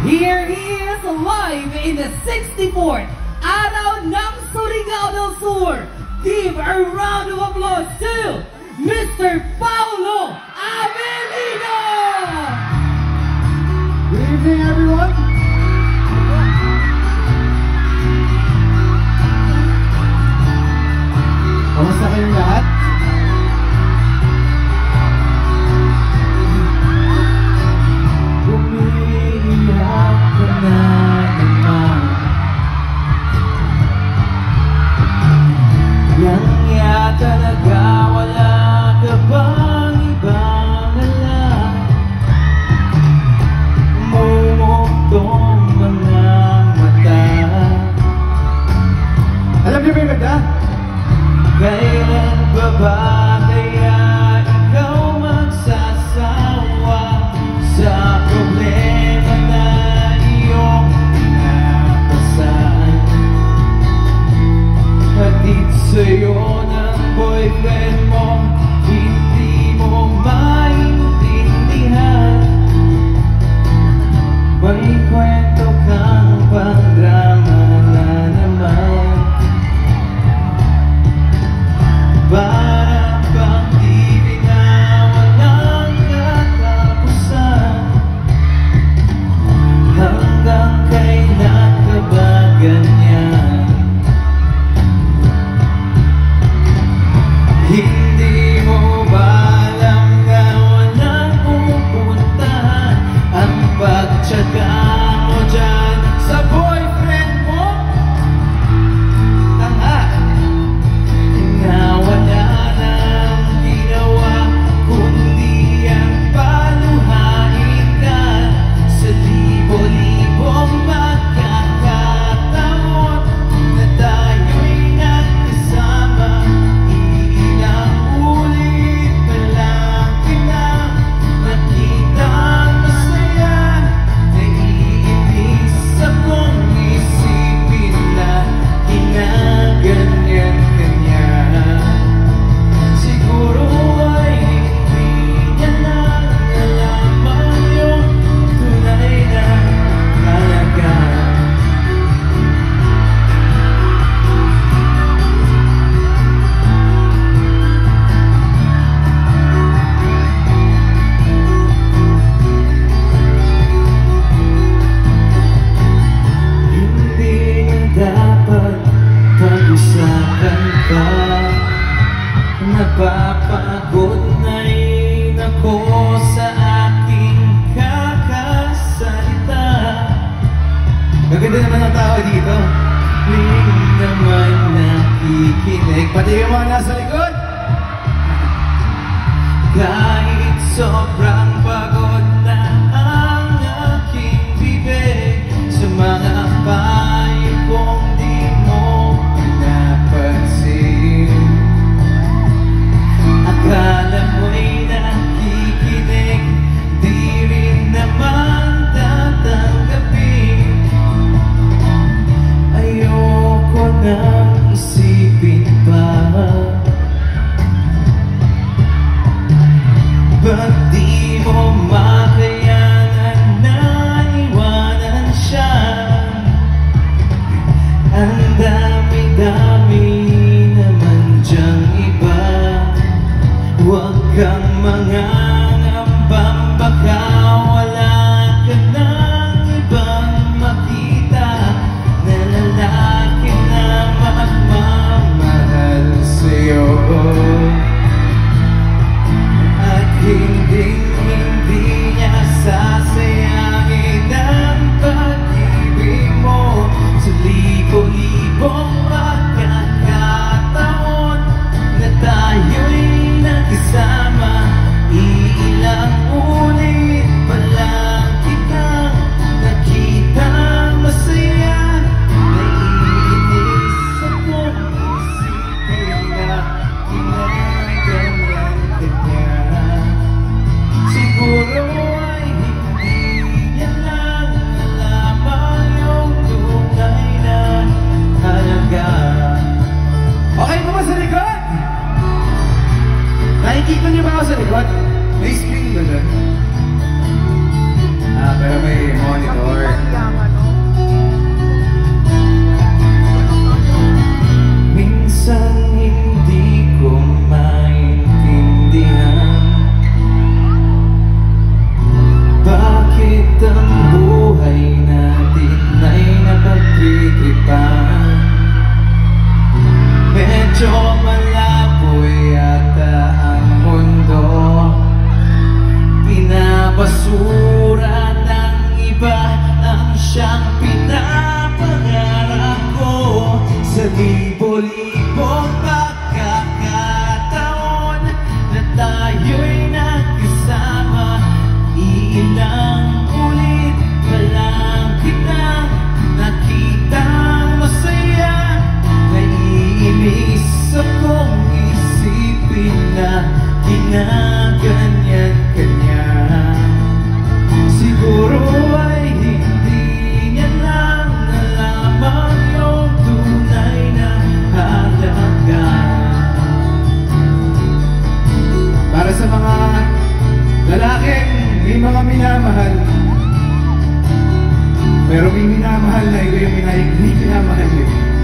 Here he is live in the 64th Araw ng Surigao del Sur. Give a round of applause to Mr. Paulo Avelino! Good evening, everyone. Kamusta kayong lahat? Umiiyak ka na naman. Yan talaga, wala ka bang ibang alam? Mumuktong mga mata. Alam niyo ba yung ganda? Kailan ba kaya ikaw magsasawa sa problema na iyong pinapasan? Hatid sa'yo ng boyfriend mo, hindi mo maintindihan. May kwento kang pang-drama na naman. Para bang di binawan ng katapusan? Hanggang kailan ka ba ganyan? Hindi mo ba alam na walang pupuntahan ang pagtsaga mo dyan sa boyfriend mo? Tanga! Wala nang ginawa kundi ang paluhain ka sa libo-libong magkakataon na tayo'y nagkasama. Ilang ulit pa lang kitang nakitang masaya. Naiinis akong isipin na ginaganyan ka niya. Siguro ay hindi niya na nalaman yung tunay na halaga. Hindi niya dapat pag-usapan pa. Napapagod na rin ako sa aking kakasalita. Maganda naman ang tao dito. Hindi naman nakikinig. Pati yung mga nasa likod. Kahit sobrang pagod na ang aking bibig sa mga payo kong di mo napansin. Akala mo'y nakikinig, di rin naman tatanggapin. Ayoko nang isipin pa. Ba't di mo Sa libo-libong pagkakataon na tayo'y nagkasama, ilang ulit pa lang kitang nakitang masaya. Naiinis akong isipin na ginaganyan-ganyan. Siguro ay hindi niya lang nalaman yung tunay na halaga. Para sa mga lalaking may mga minamahal, pero may minamahal na iba yung minamahal.